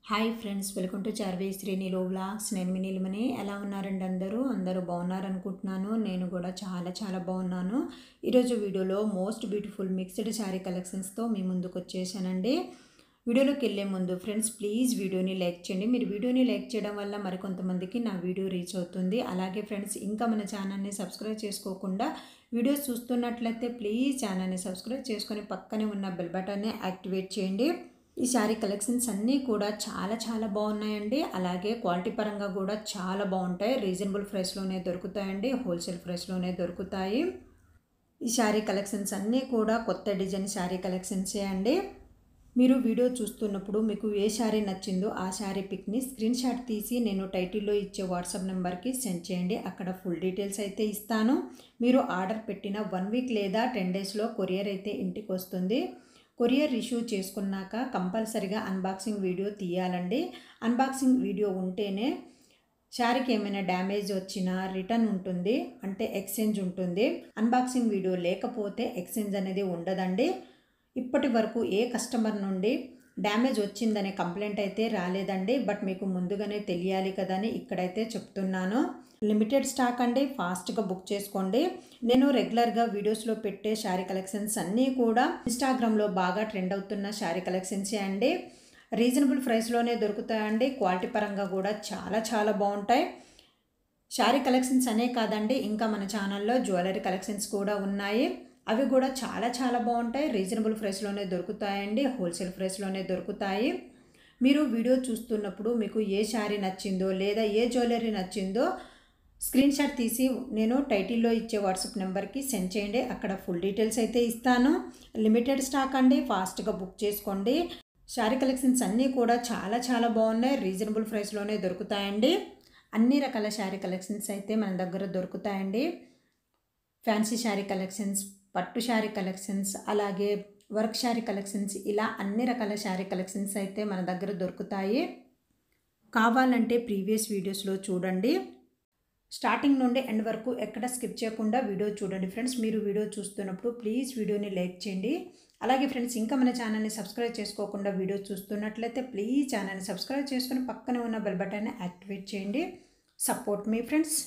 Hi friends, welcome to Charvi శ్రీనిలో వ్లాగ్స్. నేను మీ నీలిమని. ఎలా ఉన్నారండి? అందరూ బాగున్నారనుకుంటున్నాను. నేను కూడా చాలా బాగున్నాను. ఈరోజు వీడియోలో మోస్ట్ బ్యూటిఫుల్ మిక్స్డ్ శారీ కలెక్షన్స్తో మీ ముందుకు వచ్చేసానండి. వీడియోలోకి వెళ్ళే ముందు ఫ్రెండ్స్ ప్లీజ్ వీడియోని లైక్ చేయండి. మీరు వీడియోని లైక్ చేయడం వల్ల మరికొంతమందికి నా వీడియో రీచ్ అవుతుంది. అలాగే ఫ్రెండ్స్, ఇంకా మన ఛానల్ని సబ్స్క్రైబ్ చేసుకోకుండా వీడియోస్ చూస్తున్నట్లయితే ప్లీజ్ ఛానల్ని సబ్స్క్రైబ్ చేసుకొని పక్కనే ఉన్న బెల్ బటన్ని యాక్టివేట్ చేయండి. ఈ శారీ కలెక్షన్స్ అన్నీ కూడా చాలా బాగున్నాయండి. అలాగే క్వాలిటీ పరంగా కూడా చాలా బాగుంటాయి. రీజనబుల్ ప్రైస్లోనే దొరుకుతాయండి, హోల్సేల్ ప్రైస్లోనే దొరుకుతాయి. ఈ శారీ కలెక్షన్స్ అన్నీ కూడా కొత్త డిజైన్ శారీ కలెక్షన్సే అండి. మీరు వీడియో చూస్తున్నప్పుడు మీకు ఏ శారీ నచ్చిందో ఆ శారీ పిక్ని స్క్రీన్ షాట్ తీసి నేను టైటిల్లో ఇచ్చే వాట్సాప్ నెంబర్కి సెండ్ చేయండి. అక్కడ ఫుల్ డీటెయిల్స్ అయితే ఇస్తాను. మీరు ఆర్డర్ పెట్టిన 1 వీక్ లేదా 10 డేస్లో కొరియర్ అయితే ఇంటికి వస్తుంది. కొరియర్ రిసీవ్ చేసుకున్నాక కంపల్సరిగా అన్బాక్సింగ్ వీడియో తీయాలండి. అన్బాక్సింగ్ వీడియో ఉంటేనే శారీకి ఏమైనా డ్యామేజ్ వచ్చినా రిటర్న్ ఉంటుంది, అంటే ఎక్స్చేంజ్ ఉంటుంది. అన్బాక్సింగ్ వీడియో లేకపోతే ఎక్స్చేంజ్ అనేది ఉండదండి. ఇప్పటి వరకు ఏ కస్టమర్ నుండి డ్యామేజ్ వచ్చిందనే కంప్లైంట్ అయితే రాలేదండి. బట్ మీకు ముందుగానే తెలియాలి కదా అని ఇక్కడైతే చెప్తున్నాను. లిమిటెడ్ స్టాక్ అండి, ఫాస్ట్గా బుక్ చేసుకోండి. నేను రెగ్యులర్గా వీడియోస్లో పెట్టే శారీ కలెక్షన్స్ అన్నీ కూడా ఇన్స్టాగ్రామ్లో బాగా ట్రెండ్ అవుతున్న శారీ కలెక్షన్సే అండి. రీజనబుల్ ప్రైస్లోనే దొరుకుతాయండి. క్వాలిటీ పరంగా కూడా చాలా బాగుంటాయి. శారీ కలెక్షన్స్ అనే కాదండి, ఇంకా మన ఛానల్లో జ్యువెలరీ కలెక్షన్స్ కూడా ఉన్నాయి. అవి కూడా చాలా బాగుంటాయి. రీజనబుల్ ప్రైస్లోనే దొరుకుతాయండి, హోల్సేల్ ప్రైస్లోనే దొరుకుతాయి. మీరు వీడియో చూస్తున్నప్పుడు మీకు ఏ శారీ నచ్చిందో లేదా ఏ జ్యువెలరీ నచ్చిందో స్క్రీన్ షాట్ తీసి నేను టైటిల్లో ఇచ్చే వాట్సాప్ నెంబర్కి సెండ్ చేయండి. అక్కడ ఫుల్ డీటెయిల్స్ అయితే ఇస్తాను. లిమిటెడ్ స్టాక్ అండి, ఫాస్ట్గా బుక్ చేసుకోండి. శారీ కలెక్షన్స్ అన్నీ కూడా చాలా బాగున్నాయి. రీజనబుల్ ప్రైస్లోనే దొరుకుతాయండి. అన్ని రకాల శారీ కలెక్షన్స్ అయితే మన దగ్గర దొరుకుతాయండి. ఫ్యాన్సీ శారీ కలెక్షన్స్, పట్టు శారీ కలెక్షన్స్, అలాగే వర్క్ శారీ కలెక్షన్స్, ఇలా అన్ని రకాల శారీ కలెక్షన్స్ అయితే మన దగ్గర దొరుకుతాయి. కావాలంటే ప్రీవియస్ వీడియోస్లో చూడండి. స్టార్టింగ్ నుండి ఎండ్ వరకు ఎక్కడ స్కిప్ చేయకుండా వీడియో చూడండి ఫ్రెండ్స్. మీరు వీడియో చూస్తున్నప్పుడు ప్లీజ్ వీడియోని లైక్ చేయండి. అలాగే ఫ్రెండ్స్, ఇంకా మన ఛానల్ని సబ్స్క్రైబ్ చేసుకోకుండా వీడియో చూస్తున్నట్లయితే ప్లీజ్ ఛానల్ని సబ్స్క్రైబ్ చేసుకొని పక్కనే ఉన్న బెల్ బటన్ని యాక్టివేట్ చేయండి. సపోర్ట్ మీ ఫ్రెండ్స్.